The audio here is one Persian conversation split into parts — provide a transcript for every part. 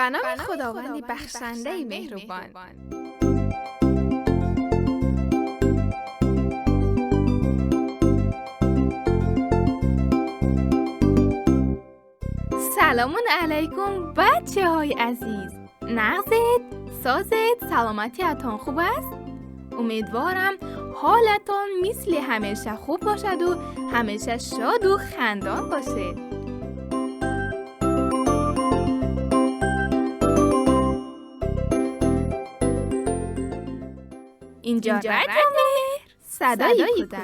به نام خداوندی بخشنده مهربان. سلام علیکم بچه های عزیز. نغزت، سازت، سلامتیتان خوب است؟ امیدوارم حالتان مثل همیشه خوب باشد و همیشه شاد و خندان باشید. اینجا رادیو مهر، صدای کودک.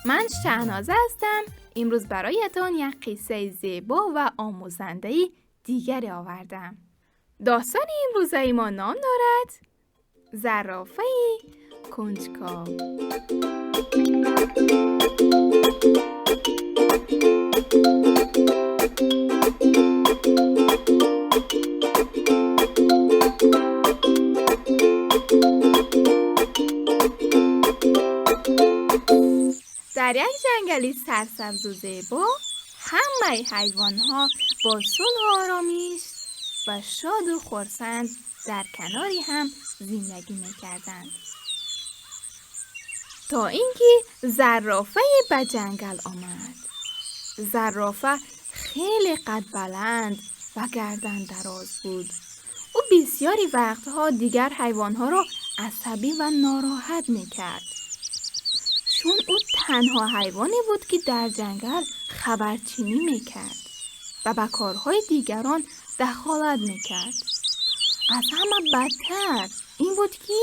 من شهنازه هستم. امروز برایتان یک قصه زیبا و آموزنده دیگری آوردم. داستان امروزه ما نام دارد زرافه کنجکاو. در یک جنگلی سرسبز و زیبا همه حیوان‌ها با صلح و آرامش و شاد و خرسند در کناری هم زندگی می‌کردند. تا اینکه زرافه به جنگل آمد. زرافه خیلی قد بلند و گردن دراز بود. او بسیاری وقتها دیگر حیوان‌ها را عصبی و ناراحت می‌کرد. چون او تنها حیوانی بود که در جنگل خبرچینی میکرد و به کارهای دیگران دخالت میکرد. از همه بدتر این بود که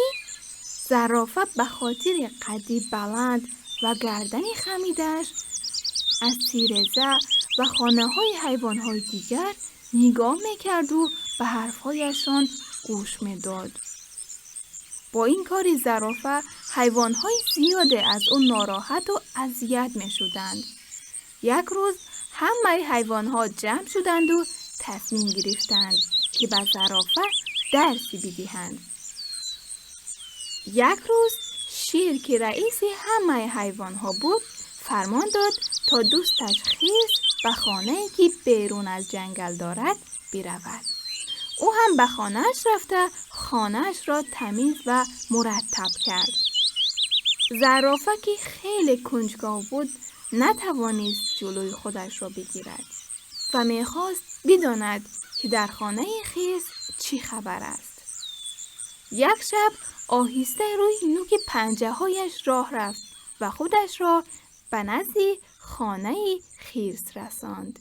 زرافه به خاطر قدی بلند و گردنی خمیدش از تیره‌زه و خانه‌های حیوانهای دیگر نگاه میکرد و به حرفهایشان گوش میداد. با این کاری زرافه حیوان‌های زیاده از اون ناراحت و اذیت می‌شدند. یک روز همه حیوان‌ها جمع شدند و تصمیم گرفتند که به زرافه درسی بدهند. یک روز شیر که رئیس همه حیوان‌ها بود فرمان داد تا دوستش خرس به خانه‌ای که بیرون از جنگل دارد برود. او هم به خانه‌اش رفته خانه‌اش را تمیز و مرتب کرد. زرافه که خیلی کنجکاو بود نتوانست جلوی خودش را بگیرد و می‌خواست بداند که در خانه خرس چی خبر است. یک شب آهسته روی نوک پنجه‌هایش راه رفت و خودش را به نزد خانه خرس رساند.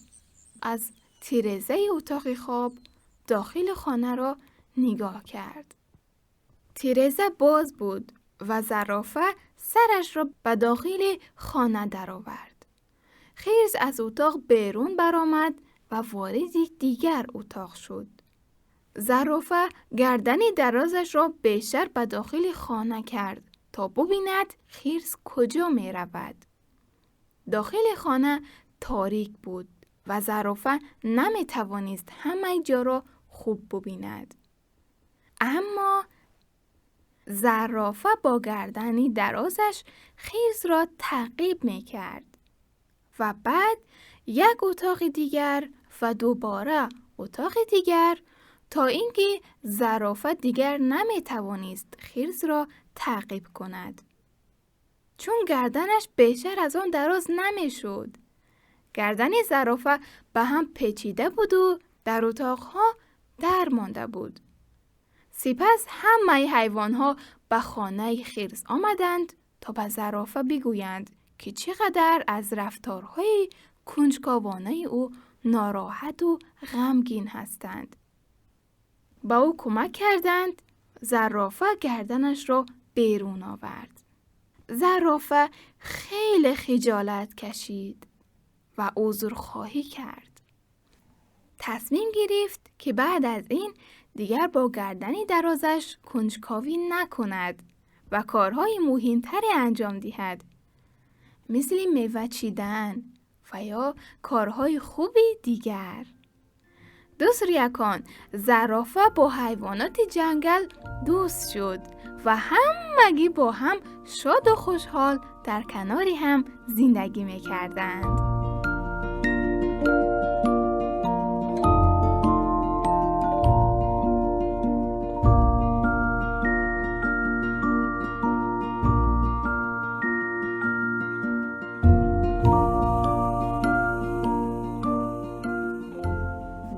از تیره‌زه اتاق خواب داخل خانه را نگاه کرد. تیره‌زه باز بود و زرافه سرش را به داخل خانه درآورد. خرس از اتاق بیرون برآمد و وارد دیگر اتاق شد. زرافه گردن درازش را بیشتر به داخل خانه کرد تا ببیند خرس کجا می رود. داخل خانه تاریک بود و زرافه نمی توانست همه جا را خوب ببیند. اما زرافه با گردنی درازش خرس را تعقیب می کرد و بعد یک اتاق دیگر و دوباره اتاق دیگر تا اینکه زرافه دیگر نمی توانست خرس را تعقیب کند. چون گردنش بیشتر از آن دراز نمی شد. گردن زرافه به هم پیچیده بود و در اتاقها در مانده بود. سپس همه حیوانها به خانه خرس آمدند تا به زرافه بگویند که چقدر از رفتارهای کنجکاوانه او ناراحت و غمگین هستند. با او کمک کردند. زرافه گردنش را بیرون آورد. زرافه خیلی خجالت کشید و عذرخواهی کرد. تصمیم گرفت که بعد از این دیگر با گردنی درازش کنجکاوی نکند و کارهای مهمتری انجام دهد، مثل میوه چیدن و یا کارهای خوبی دیگر. دوست ریاکان، زرافه با حیوانات جنگل دوست شد و همگی با هم شاد و خوشحال در کنار هم زندگی می‌کردند.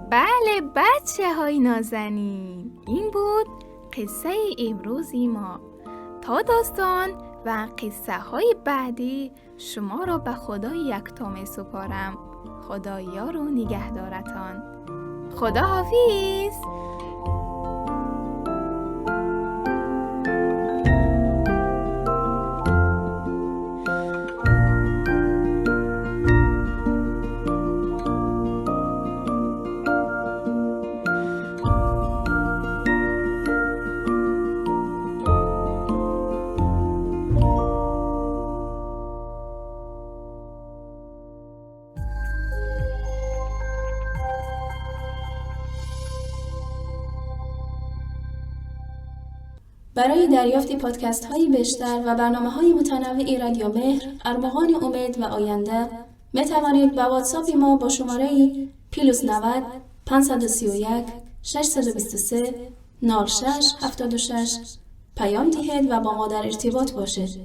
بله بچه های نازنین، این بود قصه امروزی ما. تا داستان و قصه های بعدی شما را به خدای یکتا می سپارم. خدا یار و نگهدارتان. خدا حافظ. برای دریافت پادکست هایی بیشتر و برنامه های متنوعی رادیو مهر، ارمغان امید و آینده می توانید با واتساپ ما با شماره +90 531 623 0676 پیام دهید و با ما در ارتباط باشید.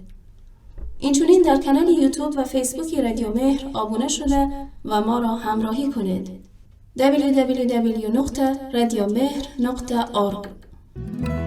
اینچنین در کانال یوتیوب و فیسبوک رادیو مهر آبونه شده و ما را همراهی کنید. www.radiomehr.org